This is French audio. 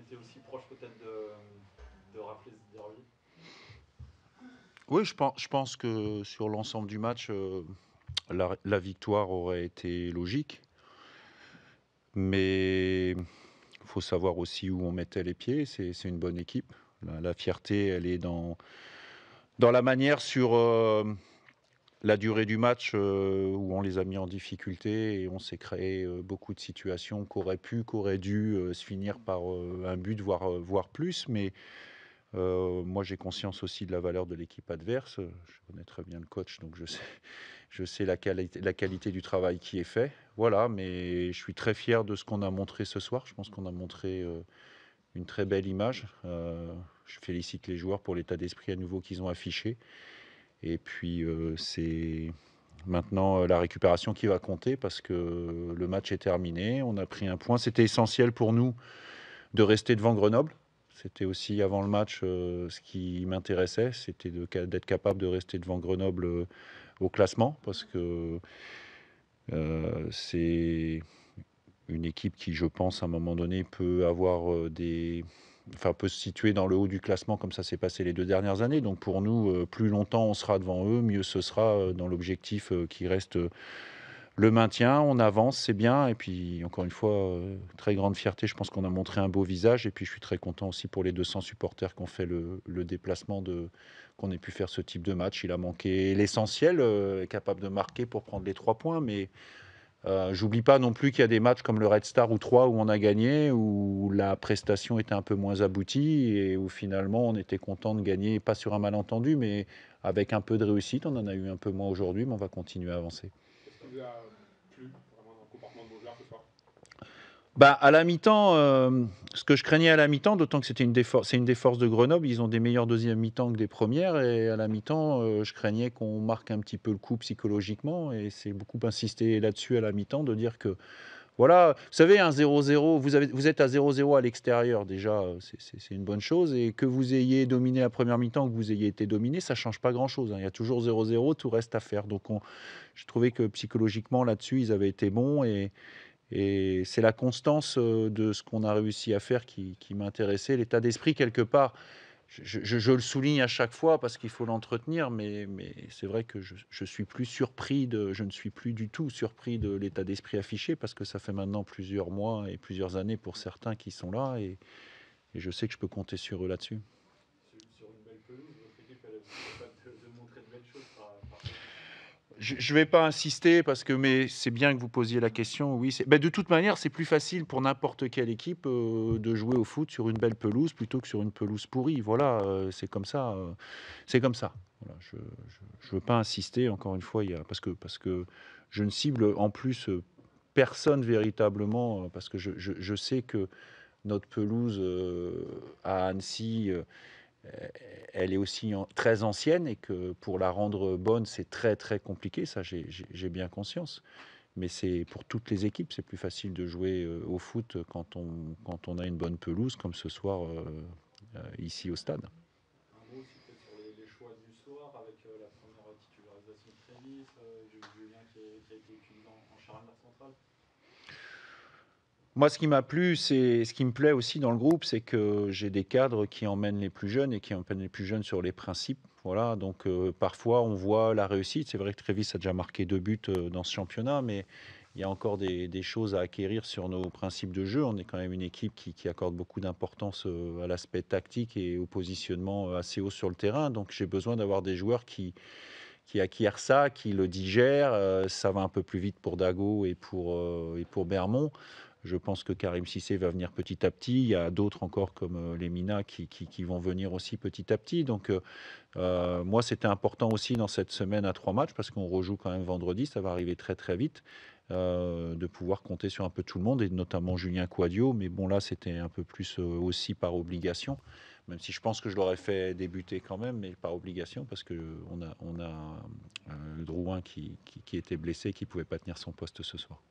été aussi proche peut-être de rafler ce derby? Oui, je pense que sur l'ensemble du match, la victoire aurait été logique. Mais il faut savoir aussi où on mettait les pieds. C'est une bonne équipe. La fierté, elle est dans la manière sur la durée du match où on les a mis en difficulté et on s'est créé beaucoup de situations qu'auraient dû se finir par un but, voire plus. Mais moi, j'ai conscience aussi de la valeur de l'équipe adverse. Je connais très bien le coach, donc je sais la qualité du travail qui est fait. Voilà, mais je suis très fier de ce qu'on a montré ce soir. Je pense qu'on a montré une très belle image. Je félicite les joueurs pour l'état d'esprit à nouveau qu'ils ont affiché. Et puis, c'est maintenant la récupération qui va compter parce que le match est terminé. On a pris un point. C'était essentiel pour nous de rester devant Grenoble. C'était aussi avant le match ce qui m'intéressait, c'était d'être capable de rester devant Grenoble au classement parce que c'est une équipe qui, je pense, à un moment donné, peut avoir peut se situer dans le haut du classement comme ça s'est passé les 2 dernières années. Donc pour nous, plus longtemps on sera devant eux, mieux ce sera dans l'objectif qui reste le maintien. On avance, c'est bien. Et puis encore une fois, très grande fierté. Je pense qu'on a montré un beau visage. Et puis je suis très content aussi pour les 200 supporters qui ont fait le déplacement qu'on ait pu faire ce type de match. Il a manqué l'essentiel, capable de marquer pour prendre les 3 points, mais j'oublie pas non plus qu'il y a des matchs comme le Red Star ou 3 où on a gagné, où la prestation était un peu moins aboutie et où finalement on était content de gagner, pas sur un malentendu, mais avec un peu de réussite. On en a eu un peu moins aujourd'hui, mais on va continuer à avancer. Qu'est-ce qui vous a plu vraiment dans le comportement de vos joueurs ce soir? Bah, à la mi-temps, ce que je craignais à la mi-temps, d'autant que c'est une des forces de Grenoble, ils ont des meilleures deuxièmes mi-temps que des premières, et à la mi-temps, je craignais qu'on marque un petit peu le coup psychologiquement, et c'est beaucoup insisté là-dessus à la mi-temps, de dire que voilà, vous savez, un 0-0, vous êtes à 0-0 à l'extérieur, déjà, c'est une bonne chose. Et que vous ayez dominé la première mi-temps, que vous ayez été dominé, ça ne change pas grand-chose, hein. Il y a toujours 0-0, tout reste à faire. Donc, j'ai trouvé que psychologiquement, là-dessus, ils avaient été bons. Et c'est la constance de ce qu'on a réussi à faire qui m'intéressait. L'état d'esprit, quelque part, je le souligne à chaque fois parce qu'il faut l'entretenir, mais c'est vrai que je suis plus surpris je ne suis plus du tout surpris de l'état d'esprit affiché parce que ça fait maintenant plusieurs mois et plusieurs années pour certains qui sont là et je sais que je peux compter sur eux là-dessus. Sur une belle pelouse, votre équipe elle est aussi capable de montrer de belles choses par chez vous. Je ne vais pas insister parce que mais c'est bien que vous posiez la question. Oui, de toute manière, c'est plus facile pour n'importe quelle équipe de jouer au foot sur une belle pelouse plutôt que sur une pelouse pourrie. Voilà, c'est comme ça. C'est comme ça. Voilà, je ne veux pas insister. Encore une fois, parce que je ne cible en plus personne véritablement parce que je sais que notre pelouse à Annecy. Elle est aussi très ancienne et que pour la rendre bonne, c'est très très compliqué. Ça, j'ai bien conscience. Mais c'est pour toutes les équipes, c'est plus facile de jouer au foot quand on a une bonne pelouse, comme ce soir ici au stade. Un mot aussi peut-être sur les choix du soir avec la première titularisation de Trévis, Julien qui a été utilisé en charnière centrale. Moi, ce qui m'a plu, c'est ce qui me plaît aussi dans le groupe, c'est que j'ai des cadres qui emmènent les plus jeunes et qui emmènent les plus jeunes sur les principes. Voilà, donc parfois on voit la réussite. C'est vrai que Trévis a déjà marqué 2 buts dans ce championnat, mais il y a encore des choses à acquérir sur nos principes de jeu. On est quand même une équipe qui accorde beaucoup d'importance à l'aspect tactique et au positionnement assez haut sur le terrain. Donc j'ai besoin d'avoir des joueurs qui acquièrent ça, qui le digèrent. Ça va un peu plus vite pour Dago et pour Bermond. Je pense que Karim Cissé va venir petit à petit. Il y a d'autres encore comme les Mina qui vont venir aussi petit à petit. Donc moi, c'était important aussi dans cette semaine à 3 matchs parce qu'on rejoue quand même vendredi. Ça va arriver très très vite. De pouvoir compter sur un peu tout le monde et notamment Julien Quadio. Mais bon, là, c'était un peu plus aussi par obligation. Même si je pense que je l'aurais fait débuter quand même, mais par obligation, parce qu'on a Drouin qui était blessé, qui ne pouvait pas tenir son poste ce soir.